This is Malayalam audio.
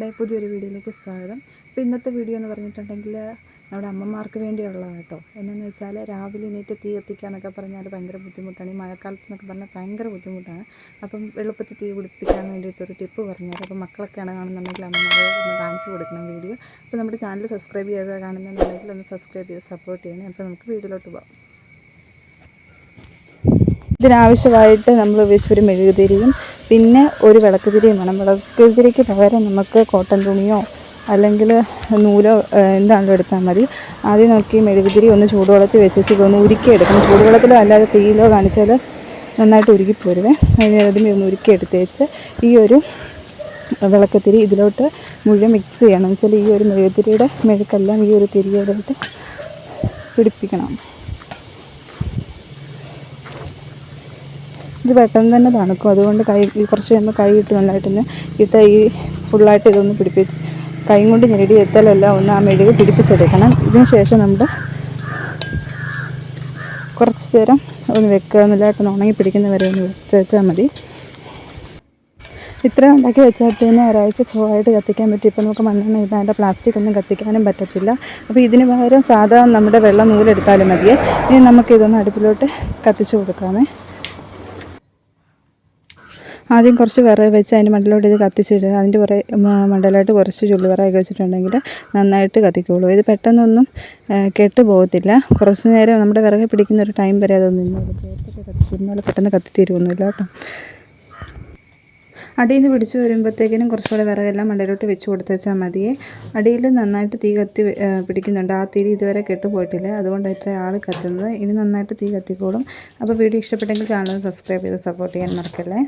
നമ്മുടെ പുതിയൊരു വീഡിയോയിലേക്ക് സ്വാഗതം. അപ്പോൾ ഇന്നത്തെ വീഡിയോ എന്ന് പറഞ്ഞിട്ടുണ്ടെങ്കിൽ നമ്മുടെ അമ്മമാർക്ക് വേണ്ടിയുള്ളതാണ് കേട്ടോ. എന്നാന്ന് വെച്ചാൽ രാവിലെ എണീറ്റ് തീ കത്തിക്കാന്നൊക്കെ പറഞ്ഞാൽ ഭയങ്കര ബുദ്ധിമുട്ടാണ്. ഈ മഴക്കാലത്ത് എന്നൊക്കെ പറഞ്ഞാൽ ഭയങ്കര ബുദ്ധിമുട്ടാണ്. അപ്പം എളുപ്പത്തിൽ തീ പിടിപ്പിക്കാൻ വേണ്ടിയിട്ടൊരു ടിപ്പ് പറഞ്ഞുതരാം. അപ്പോൾ മക്കളൊക്കെയാണ് കാണുന്നുണ്ടെങ്കിൽ അമ്മമാരെ ഒന്ന് കാണിച്ചു കൊടുക്കണം വീഡിയോ. അപ്പോൾ നമ്മുടെ ചാനൽ സബ്സ്ക്രൈബ് ചെയ്ത് കാണുന്നുണ്ടെങ്കിൽ ഒന്ന് സബ്സ്ക്രൈബ് ചെയ്ത് സപ്പോർട്ട് ചെയ്യണേ. അപ്പോൾ നമുക്ക് വീഡിയോയിലോട്ട് പോകാം. ഇതിനാവശ്യമായിട്ട് നമ്മൾ ഉപയോഗിച്ചൊരു മെഴുകുതിരിയും പിന്നെ ഒരു വിളക്കുതിരിയും വേണം. വിളക്കുതിരിക്ക് പകരം നമുക്ക് കോട്ടൺ തുണിയോ അല്ലെങ്കിൽ നൂലോ എന്താണെങ്കിലും എടുത്താൽ മതി. ആദ്യം നോക്കി മെഴുകുതിരി ഒന്ന് ചൂടുവെള്ളത്തിൽ വെച്ച് ഒന്ന് ഉരുക്കിയെടുക്കണം. ചൂടുവെള്ളത്തിലോ അല്ലാതെ തീയിലോ കാണിച്ചാൽ നന്നായിട്ട് ഉരുക്കിപ്പോരുവേ. അതിന് ഒന്ന് ഉരുക്കിയെടുത്തേച്ച് ഈ ഒരു വിളക്കുതിരി ഇതിലോട്ട് മുഴുവൻ മിക്സ് ചെയ്യണം. എന്ന് വെച്ചാൽ ഈ ഒരു മെഴുകുതിരിയുടെ മെഴുക്കെല്ലാം ഈ ഒരു തിരിയിലോട്ട് പിടിപ്പിക്കണം. ഇത് പെട്ടെന്ന് തന്നെ തണുക്കും. അതുകൊണ്ട് കുറച്ച് കഴിയുമ്പോൾ കൈ ഇട്ട് നന്നായിട്ടൊന്ന് ഈ ഫുള്ളായിട്ട് ഇതൊന്ന് പിടിപ്പിച്ച് കൈ കൊണ്ട് ഞെരടി എത്തലെല്ലാം ഒന്ന് ആ മെഴുക് പിടിപ്പിച്ചെടുക്കണം. ഇതിന് ശേഷം നമ്മൾ കുറച്ച് നേരം ഒന്ന് വെക്കുക. നല്ലതായിട്ടൊന്ന് ഉണങ്ങി പിടിക്കുന്ന വരെ ഒന്ന് വെച്ചാൽ മതി. ഇത്രയും ഉണ്ടാക്കി വെച്ചാൽ തന്നെ ഒരാഴ്ച സുഖമായിട്ട് കത്തിക്കാൻ പറ്റും. ഇപ്പോൾ നമുക്ക് മണ്ണെണ്ണ ഇടാണ്ട് പ്ലാസ്റ്റിക് ഒന്നും കത്തിക്കാനും പറ്റത്തില്ല. അപ്പോൾ ഇതിന് പകരം സാധാരണ നമ്മുടെ വെള്ള നൂലെടുത്താലും മതിയേ. ഇനി നമുക്കിതൊന്ന് അടുപ്പിലോട്ട് കത്തിച്ച് കൊടുക്കാമേ. ആദ്യം കുറച്ച് വിറക് വെച്ച് അതിൻ്റെ മണ്ടയിലോട്ട് ഇത് കത്തിച്ചിടുക. അതിൻ്റെ മണ്ടയിലായിട്ട് കുറച്ച് ചുള്ളിവിറകൊക്കെ വെച്ചിട്ടുണ്ടെങ്കിൽ നന്നായിട്ട് കത്തിക്കോളൂ. ഇത് പെട്ടെന്നൊന്നും കെട്ട് പോകത്തില്ല. കുറച്ച് നേരം നമ്മുടെ വിറക് പിടിക്കുന്ന ഒരു ടൈം വരെ അതൊന്നും നേരത്തൊക്കെ കത്തിച്ചിരുന്നാൽ പെട്ടെന്ന് കത്തിത്തീരുമൊന്നുമില്ല കേട്ടോ. അടിയിൽ നിന്ന് പിടിച്ച് വരുമ്പോഴത്തേക്കിനും കുറച്ചുകൂടെ വിറകെല്ലാം മണ്ടയിലോട്ട് വെച്ച് കൊടുത്തേച്ചാൽ മതിയേ. അടിയിൽ നന്നായിട്ട് തീ കത്തി പിടിക്കുന്നുണ്ട്. ആ തിരി ഇതുവരെ കെട്ടുപോയിട്ടില്ല. അതുകൊണ്ട് ഇത്ര ആൾ കത്തുന്നത്. ഇനി നന്നായിട്ട് തീ കത്തിക്കോളും. അപ്പോൾ വീഡിയോ ഇഷ്ടപ്പെട്ടെങ്കിൽ ചാനൽ സബ്സ്ക്രൈബ് ചെയ്ത് സപ്പോർട്ട് ചെയ്യാൻ മറക്കല്ലേ.